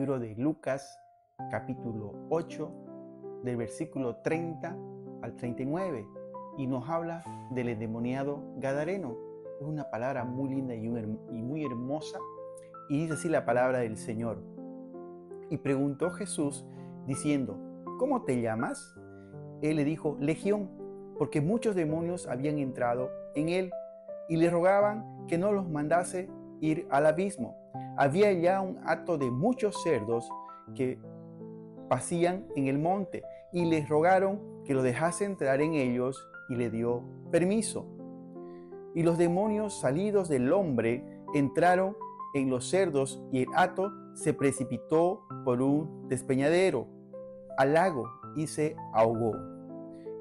libro de Lucas, capítulo 8, del versículo 30 al 39, y nos habla del endemoniado gadareno. Es una palabra muy linda y muy hermosa, y dice así la palabra del Señor. Y preguntó Jesús, diciendo: ¿cómo te llamas? Él le dijo: Legión, porque muchos demonios habían entrado en él, y le rogaban que no los mandase ir al abismo. Había ya un hato de muchos cerdos que pasían en el monte, y les rogaron que lo dejase entrar en ellos, y le dio permiso. Y los demonios salidos del hombre entraron en los cerdos, y el hato se precipitó por un despeñadero al lago y se ahogó.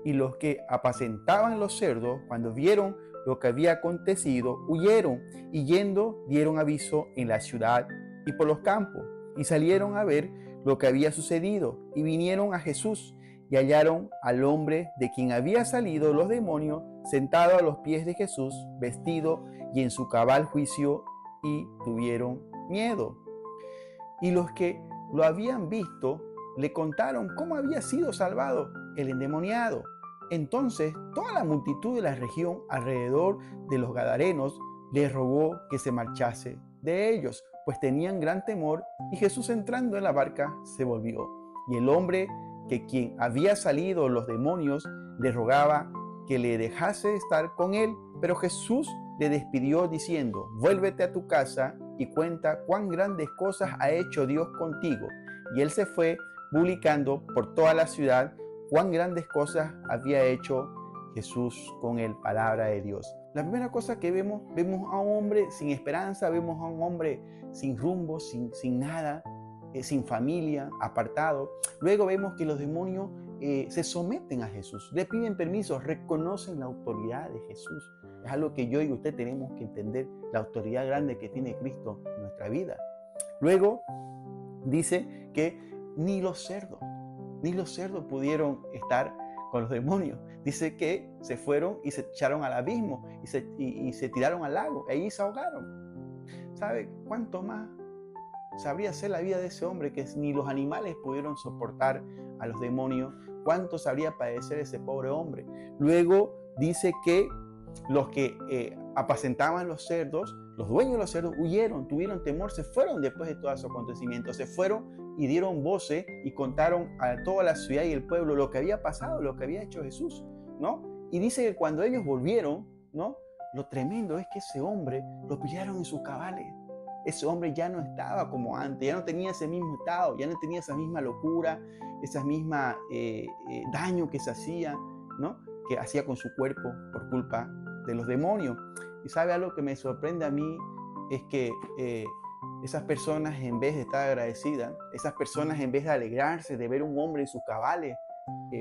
Y los que apacentaban los cerdos, cuando vieron lo que había acontecido, huyeron, y yendo dieron aviso en la ciudad y por los campos, y salieron a ver lo que había sucedido, y vinieron a Jesús, y hallaron al hombre de quien había salido los demonios sentado a los pies de Jesús, vestido y en su cabal juicio, y tuvieron miedo. Y los que lo habían visto le contaron cómo había sido salvado el endemoniado. Entonces toda la multitud de la región alrededor de los gadarenos le rogó que se marchase de ellos, pues tenían gran temor. Y Jesús, entrando en la barca, se volvió. Y el hombre que quien había salido los demonios le rogaba que le dejase estar con él, pero Jesús le despidió diciendo: vuélvete a tu casa y cuenta cuán grandes cosas ha hecho Dios contigo. Y él se fue publicando por toda la ciudad cuán grandes cosas había hecho Jesús con él. Palabra de Dios. La primera cosa que vemos a un hombre sin esperanza, vemos a un hombre sin rumbo, sin nada, sin familia, apartado. Luego vemos que los demonios se someten a Jesús, le piden permiso, reconocen la autoridad de Jesús. Es algo que yo y usted tenemos que entender, la autoridad grande que tiene Cristo en nuestra vida. Luego dice que ni los cerdos pudieron estar con los demonios. Dice que se fueron y se echaron al abismo y se tiraron al lago, y ahí se ahogaron. ¿Sabe cuánto más sabría ser la vida de ese hombre, que ni los animales pudieron soportar a los demonios? ¿Cuánto sabría padecer ese pobre hombre? Luego dice que los que apacentaban los cerdos, los dueños de los cerdos, huyeron, tuvieron temor, se fueron después de todos esos acontecimientos, se fueron y dieron voces y contaron a toda la ciudad y el pueblo lo que había pasado, lo que había hecho Jesús, ¿no? Y dice que cuando ellos volvieron, ¿no?, lo tremendo es que ese hombre lo pillaron en sus cabales. Ese hombre ya no estaba como antes, ya no tenía ese mismo estado, ya no tenía esa misma locura, esa misma daño que se hacía, ¿no?, que hacía con su cuerpo por culpa de los demonios. Y sabe algo que me sorprende a mí, es que esas personas, en vez de estar agradecidas, esas personas, en vez de alegrarse de ver un hombre en sus cabales,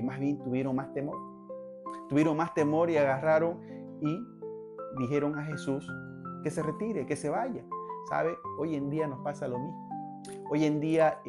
más bien tuvieron más temor. Tuvieron más temor y agarraron y dijeron a Jesús que se retire, que se vaya. ¿Sabe? Hoy en día nos pasa lo mismo. Hoy en día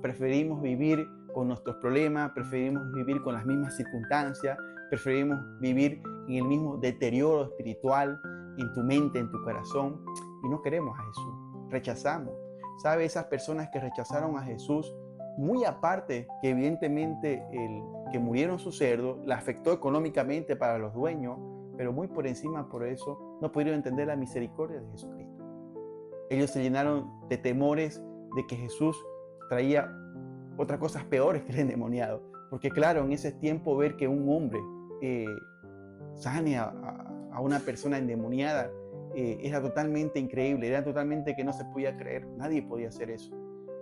preferimos vivir con nuestros problemas, preferimos vivir con las mismas circunstancias, preferimos vivir en el mismo deterioro espiritual, en tu mente, en tu corazón, y no queremos a Jesús. Rechazamos. ¿Sabe? Esas personas que rechazaron a Jesús, muy aparte que evidentemente el que murieron sus cerdos la afectó económicamente para los dueños, pero muy por encima, por eso no pudieron entender la misericordia de Jesucristo. Ellos se llenaron de temores de que Jesús traía otras cosas peores que el endemoniado. Porque claro, en ese tiempo ver que un hombre sane a una persona endemoniada era totalmente increíble, era totalmente que no se podía creer. Nadie podía hacer eso.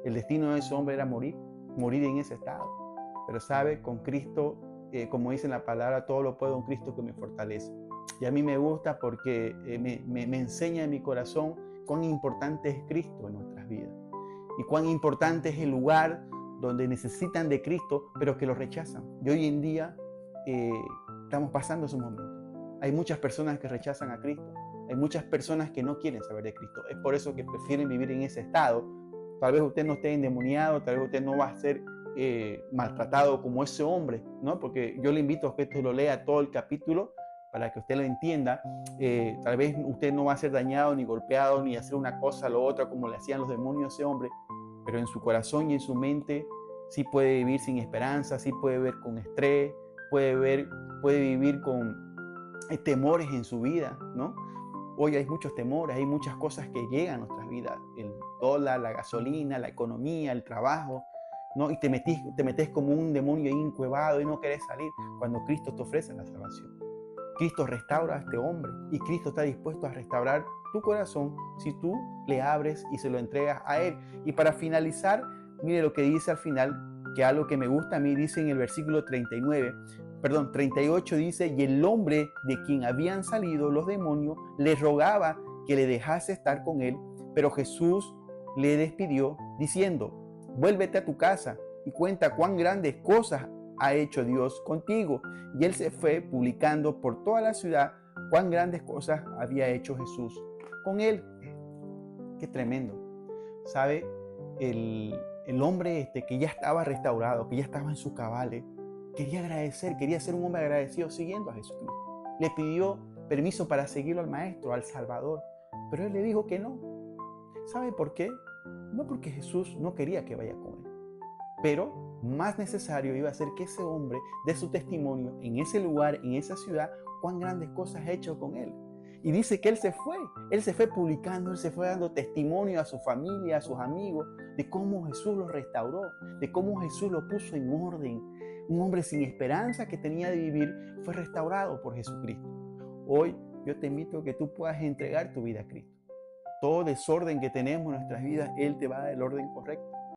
El destino de ese hombre era morir en ese estado. Pero sabe, con Cristo, como dice en la palabra, todo lo puedo en Cristo que me fortalece. Y a mí me gusta porque me enseña en mi corazón cuán importante es Cristo en nuestras vidas y cuán importante es el lugar donde necesitan de Cristo, pero que lo rechazan. Y hoy en día estamos pasando esos momentos. Hay muchas personas que rechazan a Cristo, hay muchas personas que no quieren saber de Cristo. Es por eso que prefieren vivir en ese estado. Tal vez usted no esté endemoniado, tal vez usted no va a ser maltratado como ese hombre, ¿no? Porque yo le invito a que usted lo lea todo el capítulo para que usted lo entienda. Tal vez usted no va a ser dañado, ni golpeado, ni hacer una cosa o la otra como le hacían los demonios a ese hombre, pero en su corazón y en su mente sí puede vivir sin esperanza, sí puede vivir con estrés, puede vivir con temores en su vida, ¿no? Hoy hay muchos temores, hay muchas cosas que llegan a nuestras vidas, el dólar, la gasolina, la economía, el trabajo, ¿no? Y te metes como un demonio ahí encuevado y no querés salir cuando Cristo te ofrece la salvación. Cristo restaura a este hombre y Cristo está dispuesto a restaurar tu corazón si tú le abres y se lo entregas a Él. Y para finalizar, mire lo que dice al final, que algo que me gusta a mí, dice en el versículo 38 dice, y el hombre de quien habían salido los demonios le rogaba que le dejase estar con él, pero Jesús le despidió diciendo, vuélvete a tu casa y cuenta cuán grandes cosas ha hecho Dios contigo. Y él se fue publicando por toda la ciudad cuán grandes cosas había hecho Jesús con él. Qué tremendo. ¿Sabe? El hombre que ya estaba restaurado, que ya estaba en sus cabales, quería agradecer, quería ser un hombre agradecido siguiendo a Jesucristo. Le pidió permiso para seguirlo al Maestro, al Salvador, pero él le dijo que no. ¿Sabe por qué? No porque Jesús no quería que vaya con él, pero más necesario iba a ser que ese hombre dé su testimonio en ese lugar, en esa ciudad, cuán grandes cosas ha hecho con él. Y dice que él se fue publicando, él se fue dando testimonio a su familia, a sus amigos, de cómo Jesús lo restauró, de cómo Jesús lo puso en orden. Un hombre sin esperanza que tenía de vivir fue restaurado por Jesucristo. Hoy yo te invito a que tú puedas entregar tu vida a Cristo. Todo desorden que tenemos en nuestras vidas, Él te va a dar el orden correcto.